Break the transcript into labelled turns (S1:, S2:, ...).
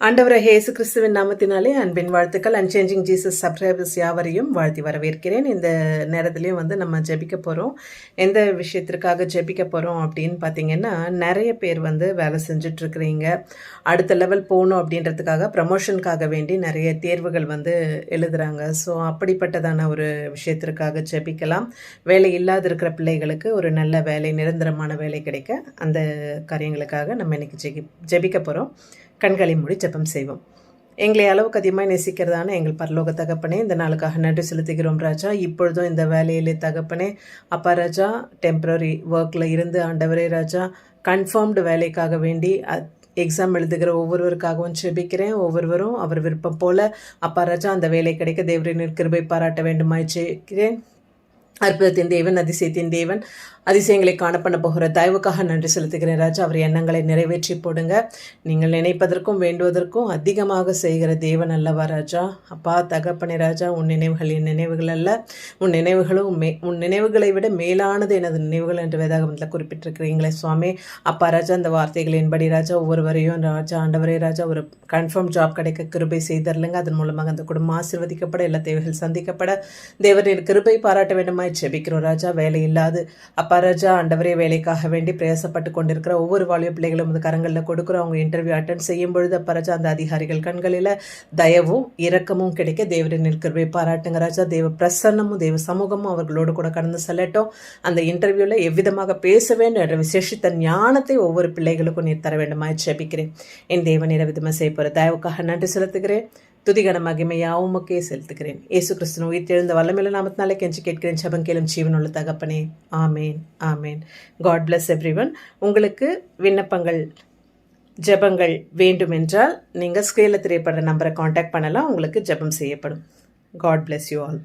S1: ஆண்டவராகிய இயேசு கிறிஸ்துவின் நாமத்தினாலே அன்பின் வாழ்த்துக்கள். அன்சேஞ்சிங் ஜீசஸ் சப்ஸ்கிரைபர்ஸ் யாவரையும் வாழ்த்தி வரவேற்கிறேன். இந்த நேரத்துலையும் நம்ம ஜெபிக்க போகிறோம். எந்த விஷயத்திற்காக ஜெபிக்க போகிறோம் அப்படின்னு பார்த்தீங்கன்னா, நிறைய பேர் வேலை செஞ்சிட்ருக்கிறீங்க. அடுத்த லெவல் போகணும் அப்படின்றதுக்காக ப்ரமோஷனுக்காக வேண்டி நிறைய தேர்வுகள் எழுதுகிறாங்க. ஸோ அப்படிப்பட்டதான ஒரு விஷயத்திற்காக ஜெபிக்கலாம். வேலை இல்லாத இருக்கிற பிள்ளைகளுக்கு ஒரு நல்ல வேலை, நிரந்தரமான வேலை கிடைக்க அந்த காரியங்களுக்காக நம்ம இன்னைக்கு ஜெபிக்க போகிறோம். கண்களை மூடி ஜெபம் செய்வோம். எங்களை அளவுக்கு அதிகமாக நேசிக்கிறதான எங்கள் பரலோக தகப்பனே, இந்த நாளுக்காக நன்றி செலுத்துகிறோம் ராஜா. இப்பொழுதும் இந்த வேலையிலே தகப்பனே அப்பா ராஜா, டெம்பரரி ஒர்க்கில் இருந்து ஆண்டவரே ராஜா, கன்ஃபார்ம்டு வேலைக்காக வேண்டி எக்ஸாம் எழுதுகிற ஒவ்வொருவருக்காகவும் ஜெபிக்கிறேன். ஒவ்வொருவரும் அவர் விருப்பம் போல அப்பா ராஜா அந்த வேலை கிடைக்க தேவரின் கிருபை பாராட்ட வேண்டுமாய் ஜெபிக்கிறேன். அற்புதத்தின் தேவன், அதிசயத்தின் தேவன், அதிசயங்களை காணப்பண்ண போகிற தயவுக்காக நன்றி செலுத்துகிறேன் ராஜா. அவர் எண்ணங்களை நிறைவேற்றி போடுங்க. நீங்கள் நினைப்பதற்கும் வேண்டுவதற்கும் அதிகமாக செய்கிற தேவன் அல்லவா ராஜா. அப்பா தகப்பனே ராஜா, உன் நினைவுகள் என் நினைவுகள் அல்ல, உன் நினைவுகளும் உன் நினைவுகளை விட மேலானது எனது நினைவுகள் என்று வேதாகமத்தில் குறிப்பிட்டிருக்கிறீங்களே சுவாமி. அப்பா ராஜா, அந்த வார்த்தைகளின்படி ராஜா ஒவ்வொருவரையும் ராஜா ஆண்டவரே ராஜா ஒரு கன்ஃபார்ம் ஜாப் கிடைக்க கிருபை செய்தரலுங்க. அதன் மூலமாக அந்த குடும்பம் ஆசீர்வதிக்கப்பட, எல்லா தேவைகள் சந்திக்கப்பட தேவரின் கிருபை பாராட்ட வேண்டுமாய் ஜெபிக்கிறோம் ராஜா. வேலை இல்லாது அப்பா ராஜா ஆண்டவரே வேலைக்காக வேண்டி பிரயாசப்பட்டு கொண்டிருக்கிற ஒவ்வொரு வாலிப பிள்ளைகளும் அந்த கரங்களில் கொடுக்குறோம். அவங்க இன்டர்வியூ அட்டன் செய்யும் பொழுது அப்பா ராஜா அந்த அதிகாரிகள் கண்களில் தயவும் இரக்கமும் கிடைக்க தேவரின் கிருபை பாராட்டுங்க ராஜா. தேவ பிரசன்னமும் தேவ சமூகமும் அவர்களோடு கூட கடந்து செல்லட்டும். அந்த இன்டர்வியூவில் எவ்விதமாக பேச வேண்டும் என்ற விசேஷித்த ஞானத்தை ஒவ்வொரு பிள்ளைகளுக்கும் நீர் தர வேண்டுமாய் ஜெபிக்கிறேன். என் தேவன் விதமாக செய்ய போகிற தயவுக்காக நன்றி செலுத்துகிறேன். துதிகன மகிமையாவும் உமக்கே செலுத்துகிறேன். இயேசு கிறிஸ்துவின் உயிர்த்தெழுந்த வல்லமையுள்ள நாமத்தினாலே கெஞ்சி கேட்கிறேன் ஜெபம் கேளும் ஜீவனுள்ள தகப்பனே. ஆமேன், ஆமேன். God bless everyone. உங்களுக்கு விண்ணப்பங்கள், ஜெபங்கள் வேண்டுமென்றால் நீங்கள் ஸ்க்ரீனில் தெரியப்படுற நம்பரை காண்டாக்ட் பண்ணலாம். உங்களுக்கு ஜெபம் செய்யப்படும். God bless you all.